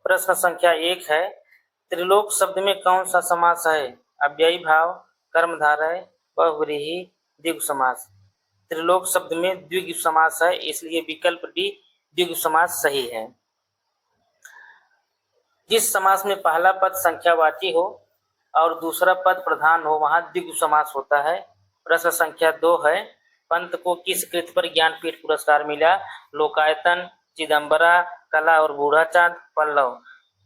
प्रश्न संख्या 1 है, त्रिलोक शब्द में कौन सा समास है? अव्ययी भाव, कर्मधारय, बहुव्रीहि, द्विगु समास। त्रिलोक शब्द में द्विगु समास है, इसलिए विकल्प डी द्विगु समास सही है। जिस समास में पहला पद संख्यावाची हो और दूसरा पद प्रधान हो वहां द्विगु समास होता है। प्रश्न संख्या 2 है, पंत को किस कृति पर ज्ञानपीठ पुरस्कार मिला? लोकायतन, चिदंबरा, कला और बूढ़ा चांद, पल्लव।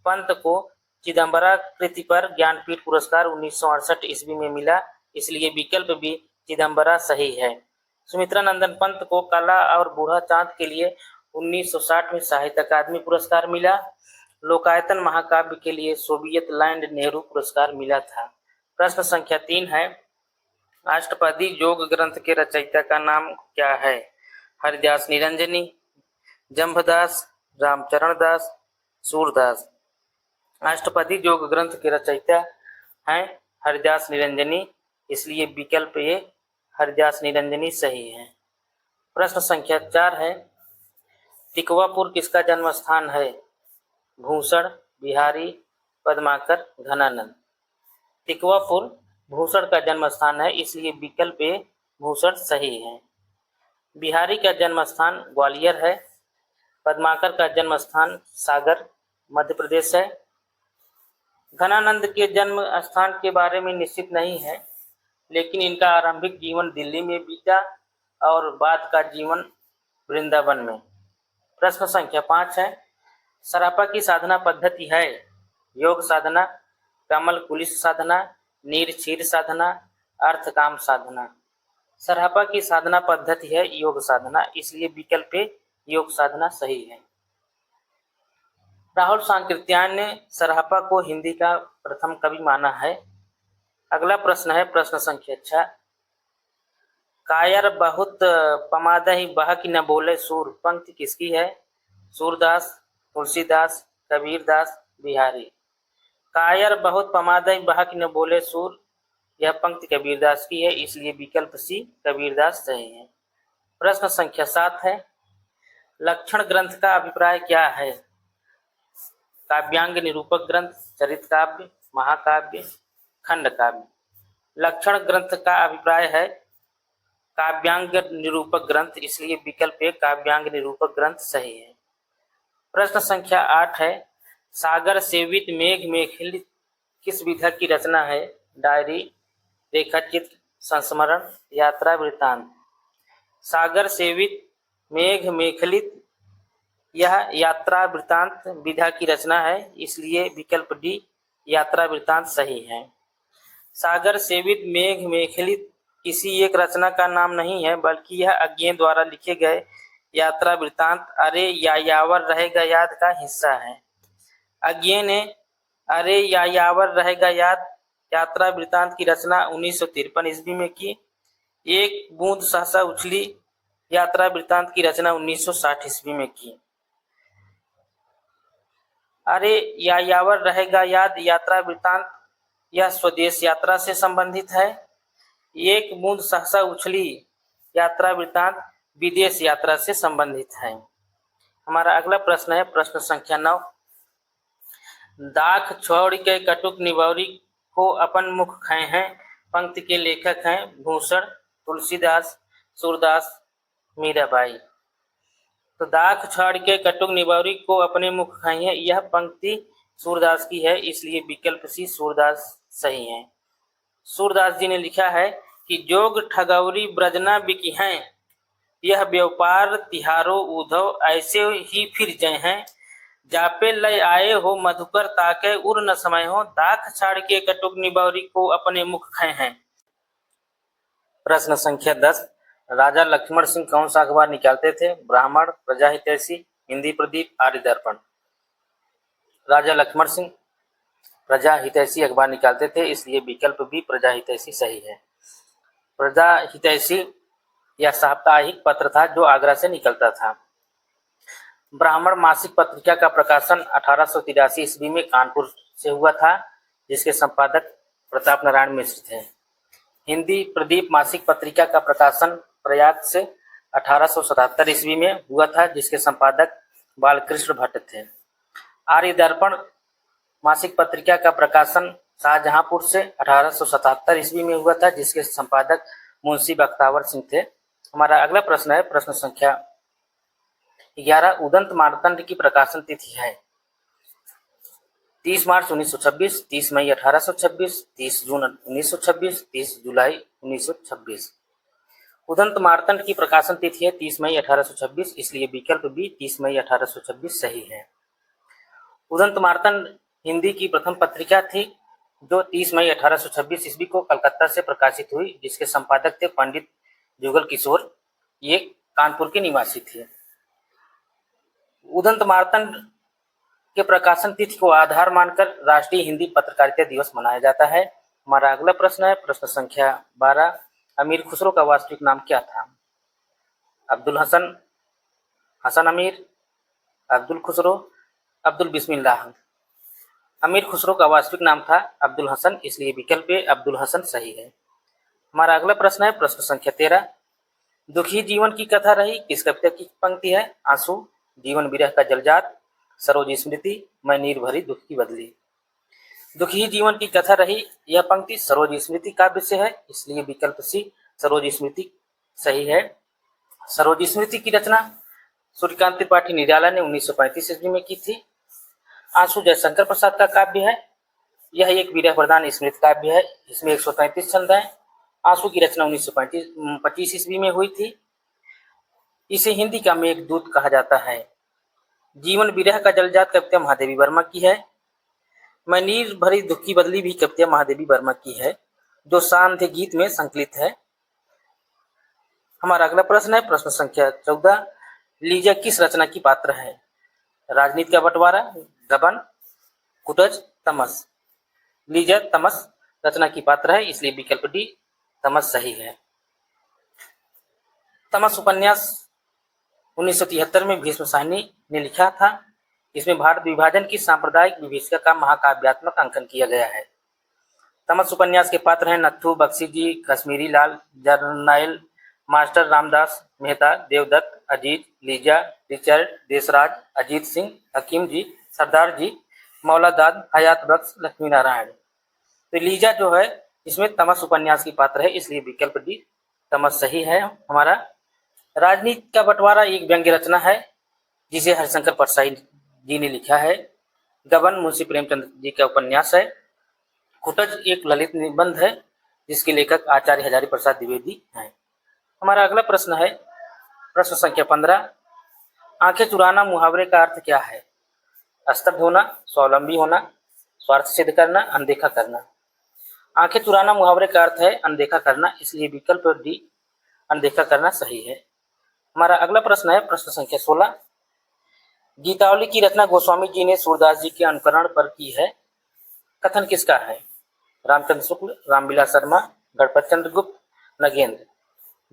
पंत को चिदंबरा कृति पर ज्ञानपीठ पुरस्कार 1968 ईस्वी में मिला, इसलिए विकल्प भी चिदंबरा सही है। सुमित्रा नंदन पंत को कला और बूढ़ा चांद के लिए 1960 में साहित्य अकादमी पुरस्कार मिला। लोकायतन महाकाव्य के लिए सोवियत लैंड नेहरू पुरस्कार मिला था। प्रश्न संख्या 3 है, अष्टपदी योग ग्रंथ के रचयिता का नाम क्या है? हरिदास निरंजनी, जंभदास, रामचरण दास, सूरदास। अष्टपदी योग ग्रंथ के रचयिता हैं हरिदास निरंजनी, इसलिए विकल्प ए हरिदास निरंजनी सही है। प्रश्न संख्या 4 है, तिकवापुर किसका जन्म स्थान है? भूषण, बिहारी, पद्माकर, घनानंद। तिकवापुर भूषण का जन्म स्थान है, इसलिए विकल्प ए भूषण सही है। बिहारी का जन्म स्थान ग्वालियर है। पद्माकर का जन्म स्थान सागर, मध्य प्रदेश है। घनानंद के जन्म स्थान के बारे में निश्चित नहीं है, लेकिन इनका आरंभिक जीवन दिल्ली में बीता और बाद का जीवन वृंदावन में। प्रश्न संख्या 5 है, सरापा की साधना पद्धति है? योग साधना, कमल कुलिश साधना, नीर क्षीर साधना, अर्थ काम साधना। सरापा की साधना पद्धति है योग साधना, इसलिए विकल्प योग साधना सही है। राहुल सांकृत्यायन ने सरापा को हिंदी का प्रथम कवि माना है। अगला प्रश्न है प्रश्न संख्या 6, कायर बहुत पमादहि बहक न बोले सूर पंक्ति किसकी है? सूरदास, तुलसीदास, कबीरदास, बिहारी। कायर बहुत पमादहि बहक न बोले सूर, यह पंक्ति कबीरदास की है, इसलिए विकल्प सी कबीरदास सही है। प्रश्न संख्या 7 है, लक्षण ग्रंथ का अभिप्राय क्या है? काव्यांग निरूपक ग्रंथ, चरित काव्य, महाकाव्य, खंड काव्य। लक्षण ग्रंथ का अभिप्राय है काव्यांग निरूपक ग्रंथ, इसलिए विकल्प ए काव्यांग निरूपक ग्रंथ सही है। प्रश्न संख्या 8 है, सागर सेवित मेघ मेखलित किस विधा की रचना है? डायरी, रेखाचित्र, संस्मरण, यात्रा वृत्तांत। सागर सेवित मेघ मेखलित यह यात्रा वृत्तांत विधा की रचना है, इसलिए विकल्प डी यात्रा वृत्तांत सही है। सागर सेवित मेघ मेखलित किसी एक रचना का नाम नहीं है, बल्कि यह अज्ञेय द्वारा लिखे गए यात्रा वृत्तांत अरे यायावर रहेगा याद का हिस्सा है। अज्ञेय ने अरे यायावर रहेगा याद यात्रा वृत्तांत की रचना 1953 ईस्वी में की। एक बूंद सहसा उछली यात्रा वृत्तांत की रचना 1960 ईस्वी में की। अरे यायावर रहेगा याद यात्रा वृत्तांत यह स्वदेश यात्रा से संबंधित है। एक बूंद सहसा उछली यात्रा वृत्तांत विदेश यात्रा से संबंधित है। हमारा अगला प्रश्न है प्रश्न संख्या 9, दाख छोड़ के कटुक निवौरी को अपन मुख खाए हैं पंक्ति के लेखक हैं भूषण, तुलसीदास, सूरदास, मीराबाई। तो दाख छोड़ के कटुक निवौरी को अपने मुख खाए हैं, यह पंक्ति सूरदास की है, इसलिए विकल्प सी सूरदास सही है। सूरदास जी ने लिखा है कि जोग ठगौरी ब्रजना बिकी हैं, यह व्यापार तिहारो उधव ऐसे ही फिर जय हैं, जापे लय आए हो मधुकर ताके उर न समय हो, दाख छाड़ के कटुक निबौरी को अपने मुख खाए हैं। प्रश्न संख्या 10, राजा लक्ष्मण सिंह कौन सा अखबार निकालते थे? ब्राह्मण, प्रजा हितैषी, हिंदी प्रदीप, आर्य दर्पण। राजा लक्ष्मण सिंह प्रजा हितैषी अखबार निकालते थे, इसलिए विकल्प भी प्रजा हितैषी सही है। प्रजा हितैषी यह साप्ताहिक पत्र था जो आगरा से निकलता था। ब्राह्मण मासिक पत्रिका का प्रकाशन 1883 ईस्वी में कानपुर से हुआ था, जिसके संपादक प्रताप नारायण मिश्र थे। हिंदी प्रदीप मासिक पत्रिका का प्रकाशन प्रयाग से 1877 ईस्वी में हुआ था, जिसके संपादक बालकृष्ण भट्ट थे। आर्य दर्पण मासिक पत्रिका का प्रकाशन शाहजहांपुर से 1877 ईस्वी में हुआ था, जिसके संपादक मुंशी बख्तावर सिंह थे। हमारा अगला प्रश्न है प्रश्न संख्या 11। उदंत मार्तंड की प्रकाशन तिथि है 30 मार्च 1926, 30 मई 1826, 30 जून 1926, 30 जुलाई 1926। उदंत मार्तंड की प्रकाशन तिथि है 30 मई 1826, इसलिए विकल्प बी 30 मई 1826 सही है। उदंत मार्तंड हिंदी की प्रथम पत्रिका थी जो 30 मई 1826 ईस्वी को कलकत्ता से प्रकाशित हुई, जिसके संपादक थे पंडित जुगल किशोर। ये कानपुर के निवासी थे। उदंत मार्तंड के प्रकाशन तिथि को आधार मानकर राष्ट्रीय हिंदी पत्रकारिता दिवस मनाया जाता है। हमारा अगला प्रश्न है प्रश्न संख्या 12। अमीर खुसरो का वास्तविक नाम क्या था? अब्दुल हसन, हसन अमीर, अब्दुल खुसरो, अब्दुल बिस्मिल्लाह। अमीर खुसरो का वास्तविक नाम था अब्दुल हसन, इसलिए विकल्प ए अब्दुल हसन सही है। हमारा अगला प्रश्न है प्रश्न संख्या 13। दुखी जीवन की कथा रही किस कविता की पंक्ति है? आंसू, जीवन विरह का जलजात, सरोज स्मृति, मैं नीर भरी दुख की बदली। दुखी जीवन की कथा रही यह पंक्ति सरोज स्मृति काव्य से है, इसलिए विकल्प सी सरोज स्मृति सही है। सरोज स्मृति की रचना सूर्यकांत त्रिपाठी निराला ने 1935 ईस्वी में की थी। आंसू जयशंकर प्रसाद का काव्य है। यह एक विरह प्रधान स्मृति काव्य है। इसमें 133 छंद हैं। आंसू की रचना 1925 ईस्वी में हुई थी। इसे हिंदी का मेघदूत कहा जाता है। जीवन विरह का जलजात कविता महादेवी वर्मा की है। मैं नीर भरी दुख की बदली भी कविता महादेवी वर्मा की है, जो सांध्य गीत में संकलित है। हमारा अगला प्रश्न है प्रश्न संख्या 14। लीजा किस रचना की पात्र है? राजनीति का बंटवारा, गबन, कुटज, तमस। लीजा तमस रचना की पात्र है, इसलिए विकल्प डी तमस सही है। तमस उपन्यास 1973 में भीष्म साहनी ने लिखा था। इसमें भारत विभाजन की सांप्रदायिक विभीषिका का महाकाव्यात्मक अंकन किया गया है। तमस उपन्यास के पात्र हैं Natthu, Bakshi ji, Kashmiri Lal, Jarnail, master Ramdas Mehta, Devdatt, Ajit, Lisa, Richard, Deshraj, Ajit Singh, हकीम जी, सरदार जी, मौलादाद, हयात बख्श, लक्ष्मी नारायण। तो लीजा जो है इसमें तमस उपन्यास की पात्र है, इसलिए विकल्प डी तमस सही है हमारा। राजनीति का बंटवारा एक व्यंग्य रचना है जिसे हरिशंकर परसाई जी ने लिखा है। गबन मुंशी प्रेमचंद जी का उपन्यास है। कुटज एक ललित निबंध है जिसके लेखक आचार्य हजारी प्रसाद द्विवेदी हैं। हमारा अगला प्रश्न है प्रश्न संख्या 15। आंखें चुराना मुहावरे का अर्थ क्या है? स्तब्ध होना, स्वावलंबी होना, स्वार्थ सिद्ध करना, अनदेखा करना। आंखें चुराना मुहावरे का अर्थ है अनदेखा करना, इसलिए विकल्प डी अनदेखा करना सही है। हमारा अगला प्रश्न है प्रश्न संख्या 16। गीतावली की रचना गोस्वामी जी ने सूरदास जी के अनुकरण पर की है। कथन किसका है? रामचंद्र शुक्ल, रामविलास शर्मा, गणपत चंद्र गुप्त, नगेंद्र।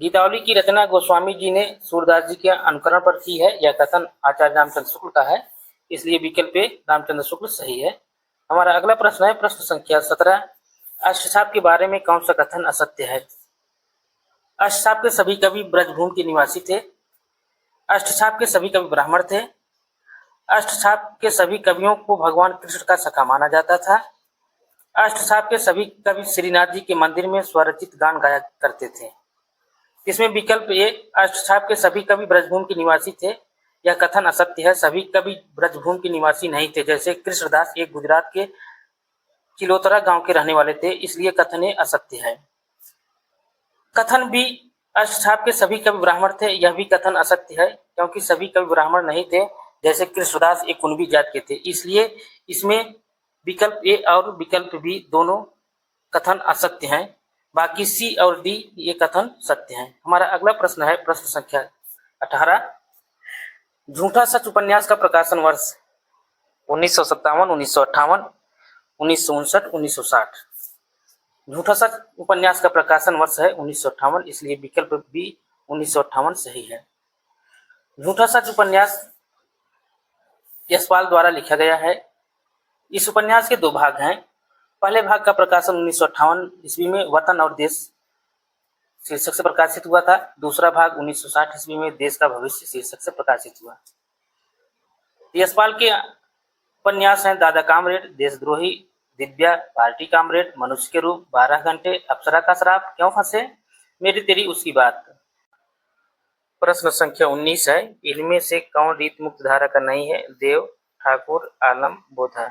गीतावली की रचना गोस्वामी जी ने सूरदास जी के अनुकरण पर की है। यह कथन आचार्य रामचंद्र शुक्ल का है, इसलिए विकल्प ए रामचंद्र शुक्ल सही है। हमारा अगला प्रश्न है प्रश्न संख्या 17। अष्टछाप के बारे में कौन सा कथन असत्य है? अष्टछाप के सभी कवि ब्रजभूमि के निवासी थे। अष्टछाप के सभी कवि ब्राह्मण थे। अष्टछाप के सभी कवियों को भगवान कृष्ण का सखा माना जाता था। अष्टछाप के सभी कवि श्रीनाथ जी के मंदिर में स्वरचित गान गाया करते थे। इसमें विकल्प ए अष्टछाप के सभी कवि ब्रजभूमि के निवासी थे। यह कथन असत्य है। सभी कवि ब्रजभूमि के निवासी नहीं थे। जैसे कृष्णदास एक गुजरात के चिलोतरा गांव के रहने वाले थे, इसलिए कथन ए असत्य है। कथन बी अष्टछाप के सभी कवि ब्राह्मण थे, यह भी कथन असत्य है, क्योंकि सभी कवि ब्राह्मण नहीं थे। जैसे कृष्णदास एक कुणबी जात के थे, इसलिए इसमें विकल्प ए और विकल्प बी दोनों कथन असत्य हैं। बाकी सी और डी ये कथन सत्य हैं। हमारा अगला प्रश्न है प्रश्न संख्या 18। झूठा सच उपन्यास का प्रकाशन वर्ष 1957, 1958, 1959, 1960। झूठा सच उपन्यास का प्रकाशन वर्ष है 1958, इसलिए विकल्प बी 1958 सही है। झूठा सच उपन्यास यशपाल द्वारा लिखा गया है। इस उपन्यास के दो भाग हैं। पहले भाग का प्रकाशन 1958 ईस्वी में वतन और देश शीर्षक से प्रकाशित हुआ था। दूसरा भाग 1960 ईस्वी में देश का भविष्य शीर्षक से प्रकाशित हुआ। यशपाल के उपन्यास हैं दादा कामरेड, देशद्रोही, दिव्या, पार्टी कामरेड, मनुष्य के रूप, 12 घंटे, अप्सरा का श्राप, क्यों फंसे, मेरी तेरी उसकी बात। प्रश्न संख्या 19 है, इनमें से कौन रीत मुक्त धारा का नहीं है? देव, ठाकुर, आलम, बोधा।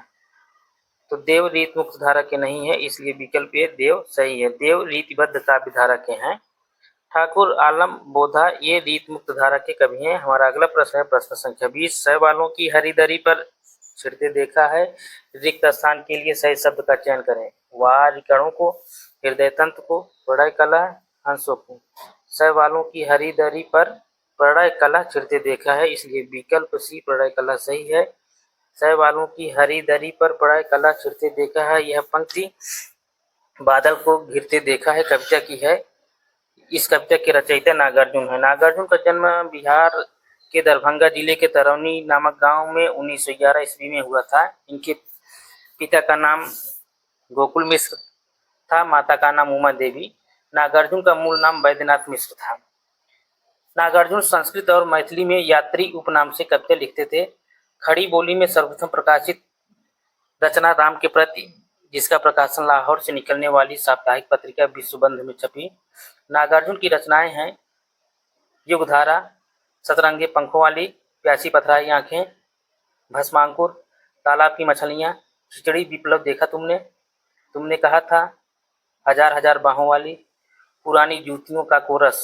तो देव रीत मुक्त धारा के नहीं है, इसलिए विकल्प ए देव सही है। देव रीतिबद्ध काव्य धारा के हैं। ठाकुर, आलम, बोधा ये रीत मुक्त धारा के कवि हैं। हमारा अगला प्रश्न है प्रश्न संख्या 20, सहवालों की हरी पर छिड़ते देखा है, रिक्त स्थान के लिए सही शब्द का चयन करें। वारिकणों को, हृदय तंत्र को, प्रणय कला, हंसों को। सहवालों की हरी पर प्रणय कला छिड़ते देखा है, इसलिए विकल्प सी प्रणय कला सही है। सहवालों की हरी पर प्रणय कला छिड़ते देखा है, यह पंक्ति बादल को घिरते देखा है कविता की है। इस कविता के रचयिता नागार्जुन है। नागार्जुन का जन्म बिहार के दरभंगा जिले के तरौनी नामक गांव में 1911 ईस्वी में हुआ था। इनके पिता का नाम गोकुल मिश्र था, माता का नाम उमा देवी। नागार्जुन का मूल नाम वैद्यनाथ मिश्र था। नागार्जुन संस्कृत और मैथिली में यात्री उपनाम से कविता लिखते थे। खड़ी बोली में सर्वप्रथम प्रकाशित रचना राम के प्रति, जिसका प्रकाशन लाहौर से निकलने वाली साप्ताहिक पत्रिका विश्वबंध में छपी। नागार्जुन की रचनाएं हैं युगधारा, सतरंगे पंखों वाली, प्यासी पथराई आंखें, भस्मांकुर, तालाब की मछलियां, खिचड़ी विप्लव देखा तुमने कहा था, हजार हजार बाहों वाली, पुरानी जूतियों का कोरस।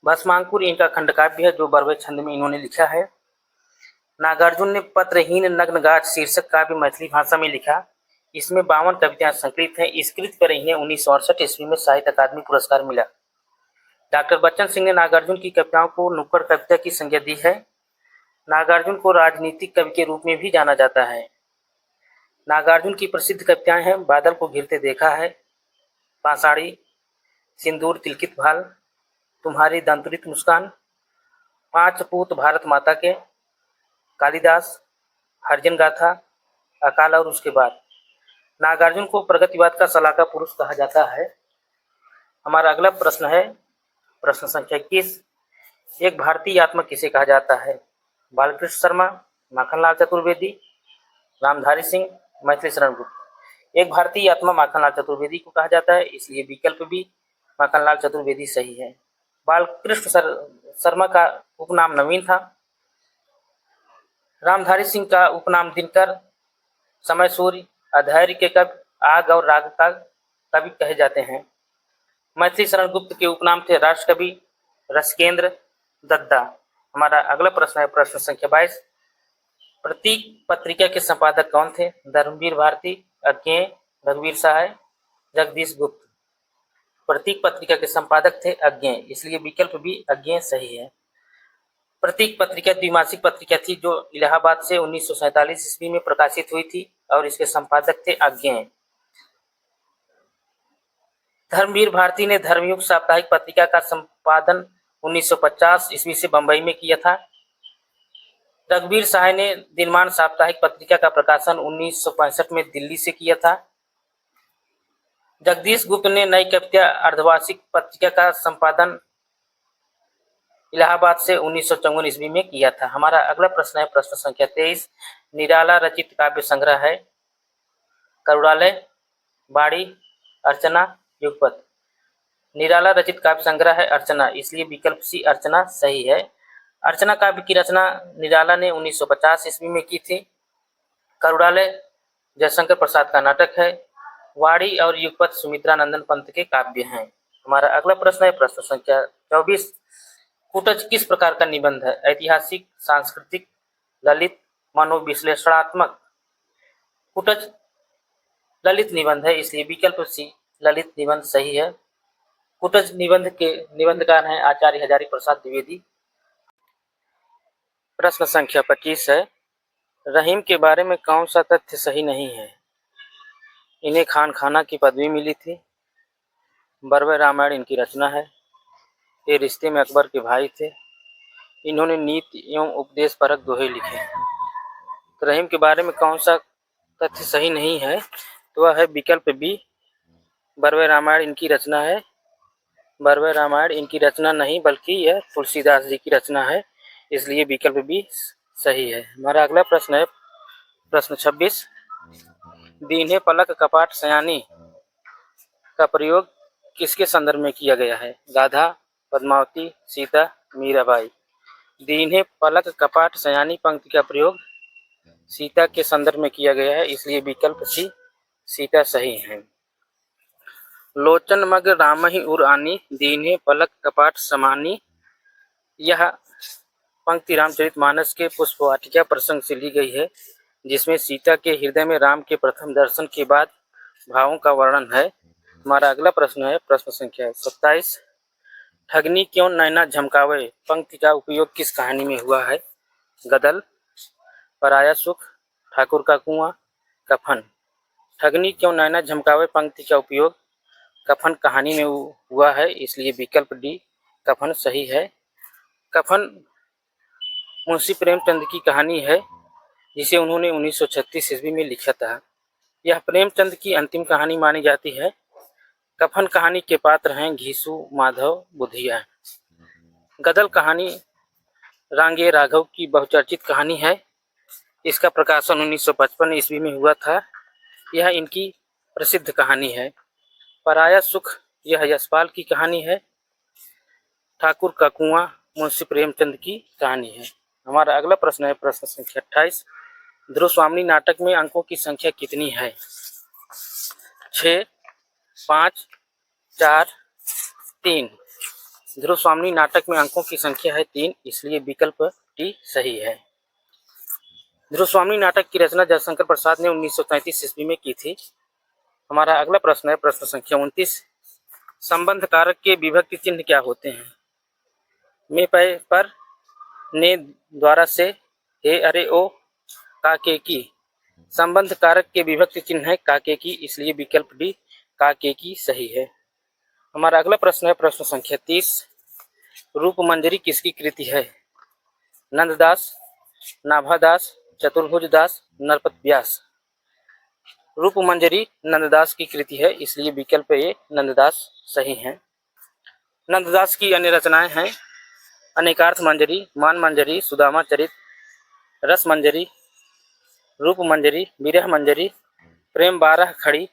भस्मांकुर इनका खंडकाव्य है जो बरवे छंद में इन्होंने लिखा है। नागार्जुन ने पत्रहीन नग्नगाछ शीर्षक काव्य मैथिली भाषा में लिखा। इसमें 52 कविताएं संकलित हैं। इस कृति पर इन्हें 1968 ईस्वी में साहित्य अकादमी पुरस्कार मिला। डॉक्टर बच्चन सिंह ने नागार्जुन की कविताओं को नुक्कड़ कविता की संज्ञा दी है। नागार्जुन को राजनीतिक कवि के रूप में भी जाना जाता है। नागार्जुन की प्रसिद्ध कविताएं हैं बादल को घिरते देखा है, पाषाणी, सिंदूर तिलकित भाल, तुम्हारी दंतुरित मुस्कान, 5 पूत भारत माता के, कालिदास, हरिजन गाथा, अकाल और उसके बाद। नागार्जुन को प्रगतिवाद का सलाहकार पुरुष कहा जाता है। हमारा अगला प्रश्न है प्रश्न संख्या 21, एक भारतीय आत्मा किसे कहा जाता है? बालकृष्ण शर्मा, माखनलाल चतुर्वेदी, रामधारी सिंह, मैथिली शरण गुप्त। एक भारतीय आत्मा माखनलाल चतुर्वेदी को कहा जाता है, इसलिए विकल्प भी माखनलाल चतुर्वेदी सही है। बालकृष्ण शर्मा का उपनाम नवीन था। रामधारी सिंह का उपनाम दिनकर, समय सूर्य, अधैर्य के कवि, आग और राग का कवि कहे जाते हैं। मैथिली शरण गुप्त के उपनाम थे राष्ट्रकवि, रसकेंद्र, दद्दा। हमारा अगला प्रश्न है प्रश्न संख्या 22, प्रतीक पत्रिका के संपादक कौन थे? धर्मवीर भारती, अज्ञेय, रघुवीर सहाय, जगदीश गुप्त। प्रतीक पत्रिका के संपादक थे अज्ञेय, इसलिए विकल्प भी अज्ञेय सही है। प्रतीक पत्रिका द्विमासिक पत्रिका थी जो इलाहाबाद से 1947 ईस्वी में प्रकाशित हुई थी और इसके संपादक थे अज्ञेय। धर्मवीर भारती ने धर्मयुग साप्ताहिक पत्रिका का संपादन 1950 ईस्वी से बंबई में किया था। रघुवीर सहाय ने दिनमान साप्ताहिक पत्रिका का प्रकाशन 1965 में दिल्ली से किया था। जगदीश गुप्त ने नई कविता अर्धवार्षिक पत्रिका का संपादन इलाहाबाद से 1954 ईस्वी में किया था। हमारा अगला प्रश्न है प्रश्न संख्या 23, निराला रचित काव्य संग्रह है करुणालय, बाड़ी, अर्चना, युगपत। निराला रचित काव्य संग्रह है अर्चना, इसलिए विकल्प सी अर्चना सही है। अर्चना काव्य की रचना निराला ने 1950 ईस्वी में की थी। करुणालय जयशंकर प्रसाद का नाटक है। वाड़ी और युगपत सुमित्रा नंदन पंत के काव्य हैं। हमारा अगला प्रश्न है प्रश्न संख्या 24, कुटज किस प्रकार का निबंध है? ऐतिहासिक, सांस्कृतिक, ललित, मनोविश्लेषणात्मक। कुटज ललित निबंध है, इसलिए विकल्प सी ललित निबंध सही है। कुटज निबंध के निबंधकार हैं आचार्य हजारी प्रसाद द्विवेदी। प्रश्न संख्या 25 है, रहीम के बारे में कौन सा तथ्य सही नहीं है? इन्हें खान खाना की पदवी मिली थी। बरवे रामायण इनकी रचना है। ये रिश्ते में अकबर के भाई थे। इन्होंने नीति एवं उपदेश परक दोहे लिखे। तो रहीम के बारे में कौन सा तथ्य सही नहीं है? तो वह है विकल्प बी, बरवे रामायण इनकी रचना है। बरवे रामायण इनकी रचना नहीं बल्कि यह तुलसीदास जी की रचना है, इसलिए विकल्प बी सही है। हमारा अगला प्रश्न है प्रश्न 26, दीन्हे पलक कपाट शयानी का प्रयोग किसके संदर्भ में किया गया है? गाधा, पद्मावती, सीता, मीराबाई। दीन्हे पलक कपाट शयानी पंक्ति का प्रयोग सीता के संदर्भ में किया गया है, इसलिए विकल्प सी सीता सही है। लोचन मग रामहि उर आनी, दीन्हे पलक कपाट समानी। यह पंक्ति रामचरितमानस के पुष्पवाटिका प्रसंग से ली गई है, जिसमें सीता के हृदय में राम के प्रथम दर्शन के बाद भावों का वर्णन है। हमारा अगला प्रश्न है प्रश्न संख्या 27, ठगनी क्यों नैना झमकावे पंक्ति का उपयोग किस कहानी में हुआ है? गदल, पराया सुख, ठाकुर का कुआं, कफन। ठगनी क्यों नैना झमकावे पंक्ति का उपयोग कफन कहानी में हुआ है, इसलिए विकल्प डी कफन सही है। कफन मुंशी प्रेमचंद की कहानी है, जिसे उन्होंने 1936 ईस्वी में लिखा था। यह प्रेमचंद की अंतिम कहानी मानी जाती है। कफन कहानी के पात्र हैं घीसू, माधव, बुधिया। गदल कहानी रांगे राघव की बहुचर्चित कहानी है। इसका प्रकाशन 1955 ईस्वी में हुआ था। यह इनकी प्रसिद्ध कहानी है। पराया सुख यह यशपाल की कहानी है। ठाकुर का कुआं मुंशी प्रेमचंद की कहानी है। हमारा अगला प्रश्न है प्रश्न संख्या 28, ध्रुवस्वामिनी नाटक में अंकों की संख्या कितनी है? 6, 5, 4, 3। ध्रुवस्वामिनी नाटक में अंकों की संख्या है 3, इसलिए विकल्प डी सही है। ध्रुवस्वामिनी नाटक की रचना जयशंकर प्रसाद ने 1933 ईस्वी में की थी। हमारा अगला प्रश्न है प्रश्न संख्या 29, संबंध कारक के विभक्ति चिन्ह क्या होते हैं? में, पे, पर, ने, द्वारा, से, हे, अरे, ओ, काके की। संबंध कारक के विभक्ति चिन्ह है काके की, इसलिए विकल्प डी काके की सही है। हमारा अगला प्रश्न है प्रश्न संख्या 30, रूपमंजरी किसकी कृति है? नंददास, नाभादास, चतुर्भुज दास, नरपत व्यास। रूपमंजरी नंददास की कृति है, इसलिए विकल्प ए नंददास सही है। नंददास की अन्य रचनाएं हैं अनेकार्थ मंजरी, मान मंजरी, सुदामा चरित, रस मंजरी, रूप मंजरी, विरह मंजरी, प्रेम बारह खड़ी,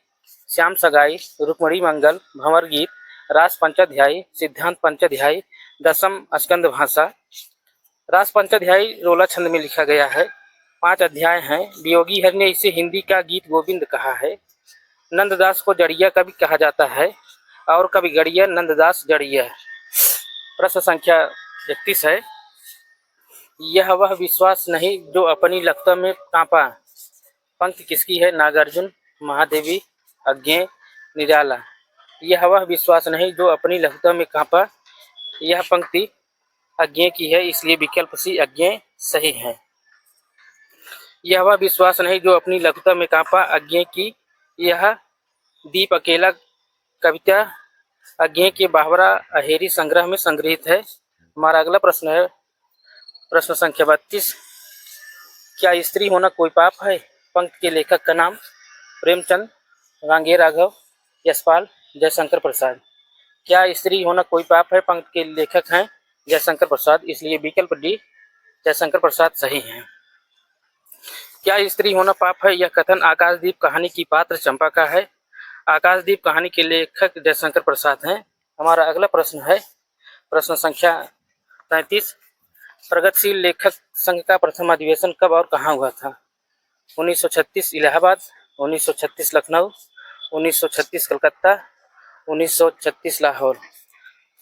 श्याम सगाई, रुक्मणी मंगल, भंवर गीत, रास पंचाध्यायी, सिद्धांत पंचाध्यायी, दसम स्कंद भाषा। रास पंचाध्यायी रोला छंद में लिखा गया है। 5 अध्याय हैं। वियोगी हरि ने इसे हिंदी का गीत गोविंद कहा है। नंददास को जड़िया कवि कहा जाता है और कवि गड़िया नंददास जड़िया। प्रश्न संख्या 31 है, यह वह विश्वास नहीं जो अपनी लखता में कांपा पंक्ति किसकी है? नागार्जुन, महादेवी, अज्ञेय, निराला। यह वह विश्वास नहीं जो अपनी लखता में कांपा, यह पंक्ति अज्ञेय की है, इसलिए विकल्प सी अज्ञेय सही है। यह वह विश्वास नहीं जो अपनी लघुता में कांपा अज्ञेय की, यह दीप अकेला कविता अज्ञेय के बावरा अहेरी संग्रह में संग्रहित है। हमारा अगला प्रश्न है प्रश्न संख्या 32, क्या स्त्री होना कोई पाप है पंक्ति के लेखक का नाम? प्रेमचंद, रांगे राघव, यशपाल, जयशंकर प्रसाद। क्या स्त्री होना कोई पाप है पंक्ति के लेखक हैं जयशंकर प्रसाद, इसलिए विकल्प डी जयशंकर प्रसाद सही है। क्या स्त्री होना पाप है? यह कथन आकाशदीप कहानी की पात्र चंपा का है। आकाशदीप कहानी के लेखक जयशंकर प्रसाद हैं। हमारा अगला प्रश्न है प्रश्न संख्या 33, प्रगतिशील लेखक संघ का प्रथम अधिवेशन कब और कहाँ हुआ था? 1936 इलाहाबाद, 1936 लखनऊ, 1936 कलकत्ता, 1936 लाहौर।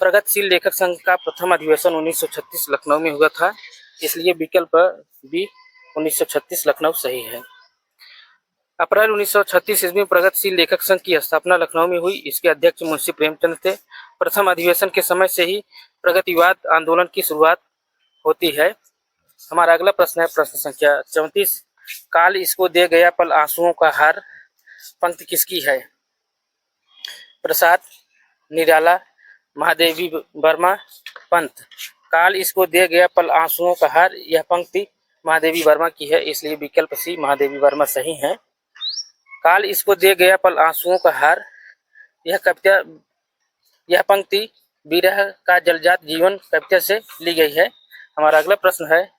प्रगतिशील लेखक संघ का प्रथम अधिवेशन 1936 लखनऊ में हुआ था, इसलिए विकल्प बी 1936 लखनऊ सही है। अप्रैल 1936 ईस्वी में प्रगतिशील लेखक संघ की स्थापना लखनऊ में हुई। इसके अध्यक्ष मुंशी प्रेमचंद थे। प्रथम अधिवेशन के समय से ही प्रगतिवाद आंदोलन की शुरुआत होती है। हमारा अगला प्रश्न है प्रश्न संख्या 34, काल इसको दे गया पल आंसुओं का हार पंक्ति किसकी है? प्रसाद, निराला, महादेवी वर्मा, पंत। काल इसको दे गया पल आंसुओं का हार, यह पंक्ति महादेवी वर्मा की है, इसलिए विकल्प सी महादेवी वर्मा सही है। काल इसको दे गया पल आंसुओं का हार, यह पंक्ति विरह का जलजात जीवन कविता से ली गई है। हमारा अगला प्रश्न है,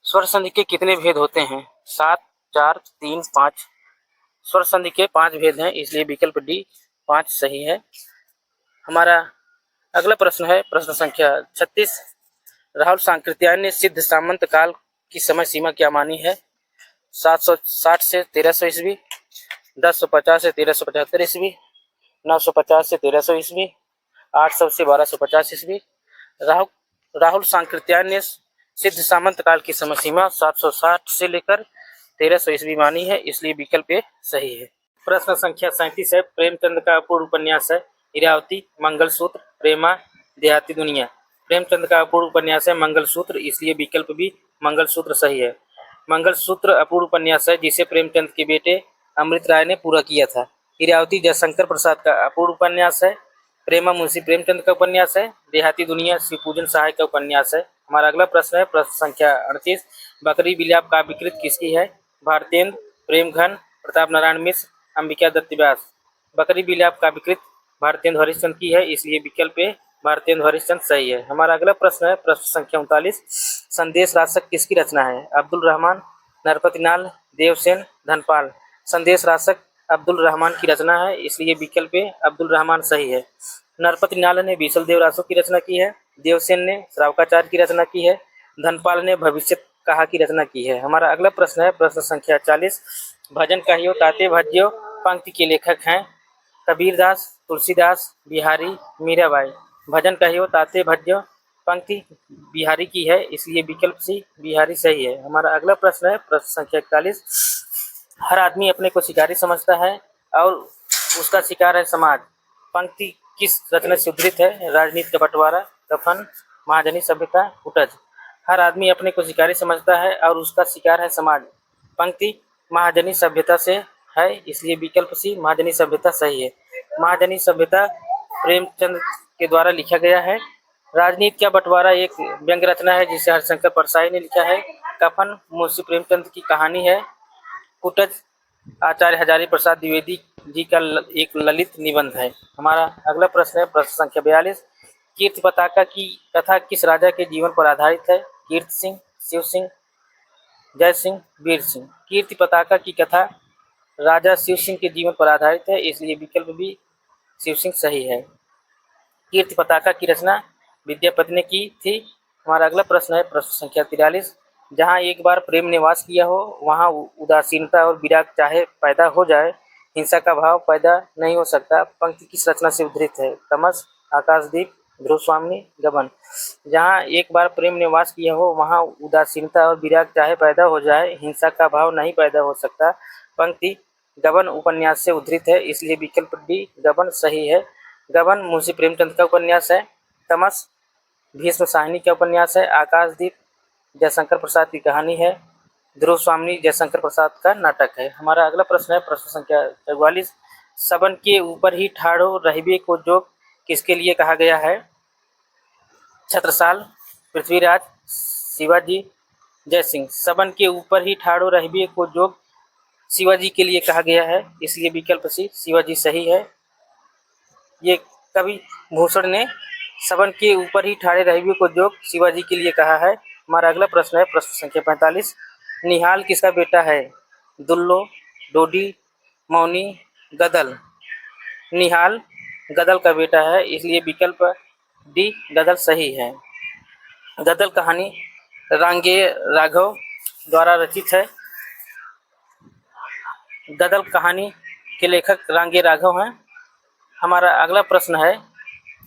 स्वर संधि के कितने भेद होते हैं? 7, 4, 3, 5 स्वर संधि के 5 भेद हैं, इसलिए विकल्प डी 5 सही है। हमारा अगला प्रश्न है प्रश्न संख्या 36। राहुल सांकृत्यायन ने सिद्ध सामंत काल की समय सीमा क्या मानी है? 760 से 1300 ईस्वी, 1050 से 1375 ईस्वी, 950 से 1300 ईस्वी, 800 से 1250 ईस्वी। राहुल सांकृत्यायन ने सिद्ध सामंत काल की समय सीमा 760 से लेकर 1300 ईस्वी मानी है, इसलिए विकल्प ए सही है। प्रश्न संख्या 37 है। प्रेमचंद का अपूर्व उपन्यास है इरावती, मंगलसूत्र, प्रेमा, देहाती दुनिया। प्रेमचंद का अपूर्व उपन्यास है मंगलसूत्र, इसलिए विकल्प बी मंगलसूत्र सही है। मंगलसूत्र अपूर्व उपन्यास है जिसे प्रेमचंद के बेटे अमृत राय ने पूरा किया था। इरावती जयशंकर प्रसाद का अपूर्व उपन्यास है। प्रेमा मुंशी प्रेमचंद का उपन्यास है। देहाती दुनिया शिवपूजन सहाय का उपन्यास है। हमारा अगला प्रश्न है प्रश्न संख्या 38। बकरी विलाप काव्यकृत किसकी है? भारतेंद्र, प्रेमघन, प्रताप नारायण मिश्र, अंबिका दत्त व्यास। बकरी विलाप काव्यकृत भारतेंद्र हरिश्चंद्र की है, इसलिए विकल्प ए भारतेंद्र हरिश्चंद्र सही है। हमारा अगला प्रश्न है प्रश्न संख्या 39। संदेश राशक किसकी रचना है? अब्दुल रहमान, नरपति नाल, देवसेन, धनपाल। संदेश राशक अब्दुल रहमान की रचना है, इसलिए विकल्प ए अब्दुल रहमान सही है। नरपति नाल ने बीसल देव रासो की रचना की है। देवसेन ने श्रावकाचार्य की रचना की है। धनपाल ने भविष्य कहा की रचना की है। हमारा अगला प्रश्न है प्रश्न संख्या 40। भजन कहियो ताते भज्यो पंक्ति के लेखक हैं कबीरदास, तुलसीदास, बिहारी, मीराबाई। भजन कहियो ताते भज्यो पंक्ति बिहारी की है, इसलिए विकल्प सी बिहारी सही है। हमारा अगला प्रश्न है प्रश्न संख्या 41। हर आदमी अपने को शिकारी समझता है और उसका शिकार है समाज। पंक्ति किस रचना से उद्धृत है? राजनीति का बंटवारा, कफन, महाजनी सभ्यता, उटज। हर आदमी अपने को शिकारी समझता है और उसका शिकार है समाज। पंक्ति महाजनी सभ्यता से है, इसलिए विकल्प सी महाजनी सभ्यता सही है। महाजनी सभ्यता प्रेमचंद के द्वारा लिखा गया है। राजनीति का बंटवारा एक व्यंग रचना है जिसे हरिशंकर परसाई ने लिखा है। कफन मुंशी प्रेमचंद की कहानी है। कुटज आचार्य हजारी प्रसाद द्विवेदी जी का एक ललित निबंध है। हमारा अगला प्रश्न है प्रश्न संख्या 42। कीर्ति पताका की कथा किस राजा के जीवन पर आधारित है? कीर्ति सिंह, शिव सिंह, जय सिंह, वीर सिंह। कीर्ति पताका की कथा राजा शिव सिंह के जीवन पर आधारित है, इसलिए विकल्प भी शिव सिंह सही है। कीर्ति पताका की रचना विद्यापति ने की थी। हमारा अगला प्रश्न है प्रश्न संख्या 43। जहाँ एक बार प्रेम ने वास किया हो वहाँ उदासीनता और विराग चाहे पैदा हो जाए, हिंसा का भाव पैदा नहीं हो सकता। पंक्ति किस रचना से उद्धृत है? तमस, आकाशदीप, ध्रुव स्वामी, गबन। जहाँ एक बार प्रेम ने वास किया हो वहाँ उदासीनता और विराग चाहे पैदा हो जाए, हिंसा का भाव नहीं पैदा हो सकता। पंक्ति गबन उपन्यास से उद्धृत है, इसलिए विकल्प डी गबन सही है। गबन मुंशी प्रेमचंद का उपन्यास है। तमस भीष्म साहनी का उपन्यास है। आकाशदीप जयशंकर प्रसाद की कहानी है। ध्रुव स्वामी जयशंकर प्रसाद का नाटक है। हमारा अगला प्रश्न है प्रश्न संख्या 44। सबन के ऊपर ही ठाड़ो रहबे को जोग किसके लिए कहा गया है? छत्रसाल, पृथ्वीराज, शिवाजी, जय सिंह। सबन के ऊपर ही ठाड़ो रहबे को जोग शिवाजी के लिए कहा गया है, इसलिए विकल्प सी शिवाजी सही है। ये कवि भूषण ने सबन के ऊपर ही ठाड़े रहबे को जोग शिवाजी के लिए कहा है। हमारा अगला प्रश्न है प्रश्न संख्या 45। निहाल किसका बेटा है? दुल्लो, डोडी, मौनी, गदल। निहाल गदल का बेटा है, इसलिए विकल्प डी गदल सही है। गदल कहानी रांगे राघव द्वारा रचित है। गदल कहानी के लेखक रांगे राघव हैं। हमारा अगला प्रश्न है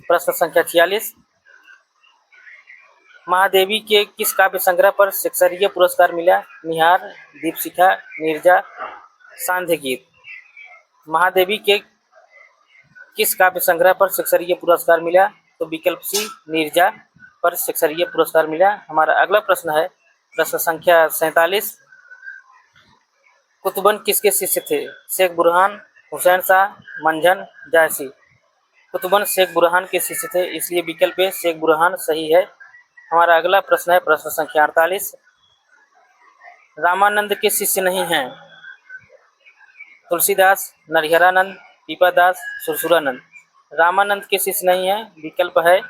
प्रश्न संख्या 46। महादेवी के किस काव्य संग्रह पर शेक्सपियर पुरस्कार मिला? निहार, दीपशिखा, नीरजा, सांध्य गीत। महादेवी के किस काव्य संग्रह पर शेक्सपियर पुरस्कार मिला? तो विकल्प सी नीरजा पर शेक्सपियर पुरस्कार मिला। हमारा अगला प्रश्न है प्रश्न संख्या 47। कुतुबन किसके शिष्य थे? शेख बुरहान, हुसैन शाह, मंझन, जायसी। कुतुबन शेख बुरहान के शिष्य थे, इसलिए विकल्प ए शेख बुरहान सही है। हमारा अगला प्रश्न है प्रश्न संख्या 48। रामानंद के शिष्य नहीं हैं? तुलसीदास, नरहरानंद, पीपादास, सुरसुरानंद। रामानंद के शिष्य नहीं है, विकल्प है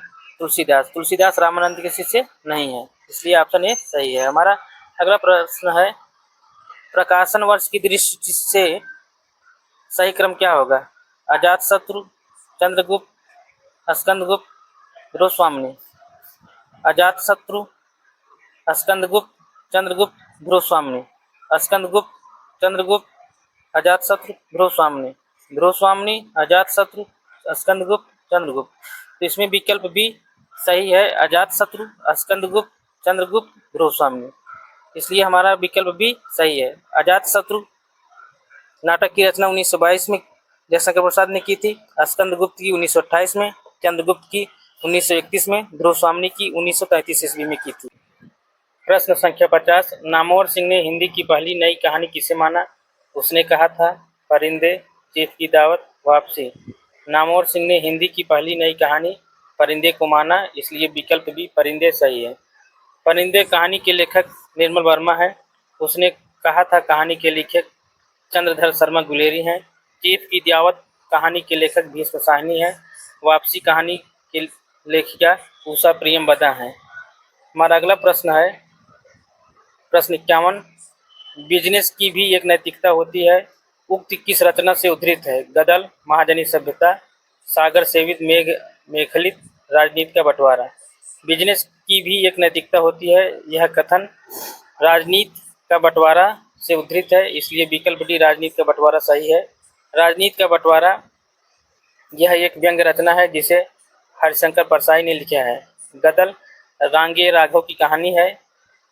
तुलसीदास। तुलसीदास रामानंद के शिष्य नहीं है, इसलिए ऑप्शन ए सही है। हमारा अगला प्रश्न है प्रकाशन वर्ष की दृष्टि से सही क्रम क्या होगा? अजातशत्रु, चंद्रगुप्त, स्कंदगुप्त, गोस्वामी। अजातशत्रु, स्कंदगुप्त, चंद्रगुप्त, गोस्वामी। स्कंदगुप्त, चंद्रगुप्त, अजातशत्रु, गोस्वामी। गोस्वामी, अजातशत्रु, स्कंदगुप्त, चंद्रगुप्त। तो इसमें विकल्प बी सही है, अजातशत्रु, स्कंदगुप्त, चंद्रगुप्त, गोस्वामी। इसलिए हमारा विकल्प बी सही है। अजातशत्रु नाटक की रचना 1922 में जयशंकर प्रसाद ने की थी, स्कंदगुप्त की 1928 में, चंद्रगुप्त की 1931 में, गोस्वामी की 1933 ईस्वी में की थी। प्रश्न संख्या 50, नामवर सिंह ने हिंदी की पहली नई कहानी किसे माना? उसने कहा था परिंदे, चीफ की दावत, वापसी। नामवर सिंह ने हिंदी की पहली नई कहानी परिंदे को माना, इसलिए विकल्प बी परिंदे सही है। परिंदे कहानी के लेखक निर्मल वर्मा है। उसने कहा था कहानी के लेखक चंद्रधर शर्मा गुलेरी हैं। चीफ की दावत कहानी के लेखक भीष्म साहनी है। वापसी कहानी की लेखिका उषा प्रियमवदा हैं। हमारा अगला प्रश्न है प्रश्न 51, बिजनेस की भी एक नैतिकता होती है, उक्त किस रचना से उद्धृत है? गदल, महाजनी सभ्यता, सागर सेवित मेखलित, राजनीति का बंटवारा। बिजनेस की भी एक नैतिकता होती है, यह कथन राजनीति का बंटवारा से उद्धृत है, इसलिए विकल्प डी राजनीति का बंटवारा सही है। राजनीति का बंटवारा यह एक व्यंग्य रचना है जिसे हरिशंकर परसाई ने लिखा है। गदल रांगे राघव की कहानी है।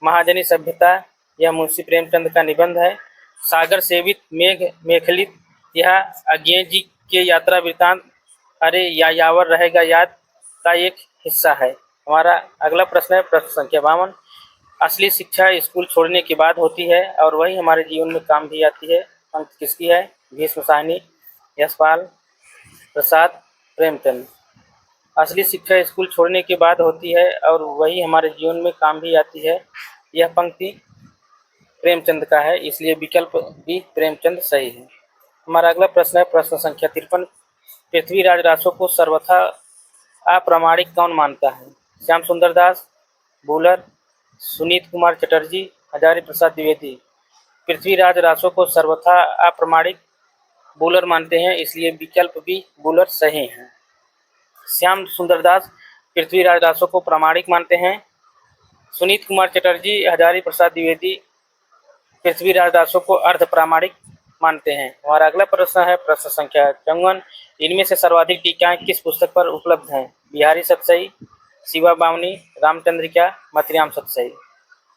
महाजनी सभ्यता यह मुंशी प्रेमचंद का निबंध है। सागर सेवित मेखलित यह अज्ञे जी के यात्रा वृतांत अरे यायावर रहेगा याद का एक हिस्सा है। हमारा अगला प्रश्न है प्रश्न संख्या 52, असली शिक्षा स्कूल छोड़ने के बाद होती है और वही हमारे जीवन में काम भी आती है। पंक्ति किसकी है? भीष्म साहनी, यशपाल प्रसाद, प्रेमचंद। असली शिक्षा स्कूल छोड़ने के बाद होती है और वही हमारे जीवन में काम भी आती है, यह पंक्ति प्रेमचंद का है, इसलिए विकल्प बी प्रेमचंद सही है। हमारा अगला प्रश्न है प्रश्न संख्या 53, पृथ्वीराज रासो को सर्वथा अप्रामाणिक कौन मानता है? श्याम सुंदर दास, बुलर, सुनीत कुमार चटर्जी, हजारी प्रसाद द्विवेदी। पृथ्वीराज रासो को सर्वथा अप्रामाणिक बुलर मानते हैं, इसलिए विकल्प बी बुलर सही है। श्याम सुंदर दास पृथ्वीराज रासो को प्रामाणिक मानते हैं। सुनीत कुमार चटर्जी, हजारी प्रसाद द्विवेदी पृथ्वीराज रासो को अर्ध प्रामाणिक मानते हैं। हमारा अगला प्रश्न है प्रश्न संख्या 54, इनमें से सर्वाधिक टीकाएं किस पुस्तक पर उपलब्ध हैं? बिहारी सतसई, शिवा बावनी, रामचंद्रिका, मतिराम सतसई।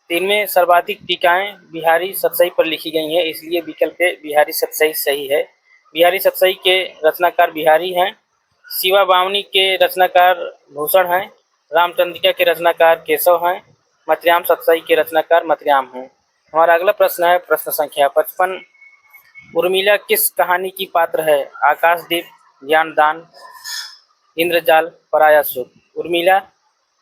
इनमें सर्वाधिक टीकाएं बिहारी सतसई पर लिखी गई हैं, इसलिए विकल्प बिहारी सतसई सही है। बिहारी सतसई के रचनाकार बिहारी हैं। शिवा बावनी के रचनाकार भूषण हैं। रामचंद्रिका के रचनाकार केशव हैं। मतिराम सतसई के रचनाकार मतिराम हैं। हमारा अगला प्रश्न है प्रश्न संख्या 55, उर्मिला किस कहानी की पात्र है? आकाशदीप, ज्ञानदान, इंद्रजाल, पराया सुख। उर्मिला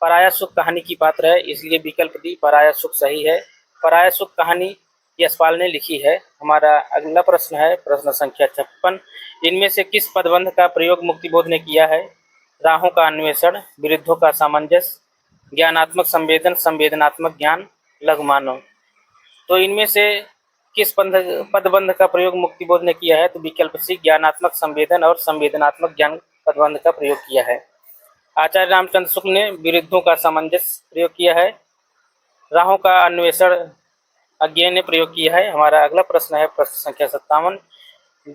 पराया सुख कहानी की पात्र है, इसलिए विकल्प डी पराया सुख सही है। पराया सुख कहानी यशपाल ने लिखी है। हमारा अगला प्रश्न है प्रश्न संख्या 56, इनमें से किस पदबंध का प्रयोग मुक्तिबोध ने किया है? राहों का अन्वेषण, विरुद्धों का सामंजस्य, ज्ञानात्मक संवेदन, संवेदनात्मक ज्ञान, लघु मानव। तो इनमें से किस पदबंध का प्रयोग मुक्तिबोध ने किया है? तो विकल्प सी ज्ञानात्मक संवेदन और संवेदनात्मक ज्ञान पदबंध का प्रयोग किया है। आचार्य रामचंद्र शुक्ल ने विरुद्धों का सामंजस्य प्रयोग किया है। राहों का अन्वेषण अज्ञेय ने प्रयोग किया है। हमारा अगला प्रश्न है प्रश्न संख्या 57,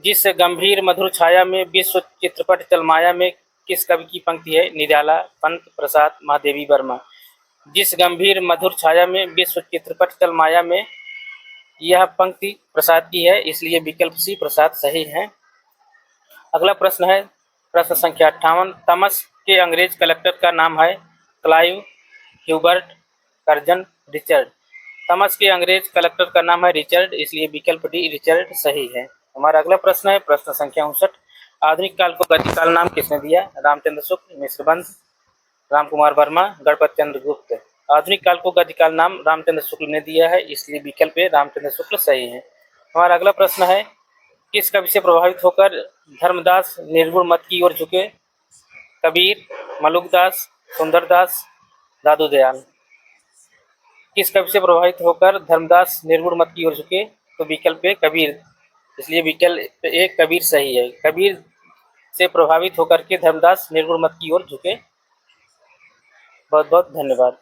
जिस गंभीर मधुर छाया में विश्व चित्रपट चलमाया में किस कवि की पंक्ति है? निराला, पंत, प्रसाद, महादेवी वर्मा। जिस गंभीर मधुर छाया में विश्व चित्रपट चलमाया में, यह पंक्ति प्रसाद की है, इसलिए विकल्प सी प्रसाद सही है। अगला प्रश्न है प्रश्न संख्या 58, तमस के अंग्रेज कलेक्टर का नाम है? Clive, Hubert, Curzon, Richard. तमस के अंग्रेज कलेक्टर का नाम है रिचर्ड, इसलिए विकल्प डी रिचर्ड सही है। हमारा अगला प्रश्न है प्रश्न संख्या 59, आधुनिक काल को गतिकाल नाम किसने दिया? रामचंद्र शुक्ल, मिश्रबंध, राम कुमार वर्मा, गणपत चंद्र गुप्त। आधुनिक काल को गतिकाल नाम रामचंद्र शुक्ल ने दिया है, इसलिए विकल्प रामचंद्र शुक्ल सही है। हमारा अगला प्रश्न है, किस कवि से प्रभावित होकर धर्मदास निर्गुण मत की ओर झुके? कबीर, मलुकदास, सुंदरदास, दादू दयाल। किस कवि से प्रभावित होकर धर्मदास निर्गुण मत की ओर झुके? तो विकल्प ए कबीर, इसलिए विकल्प ए कबीर सही है। कबीर से प्रभावित होकर के धर्मदास निर्गुण मत की ओर झुके। बहुत बहुत धन्यवाद।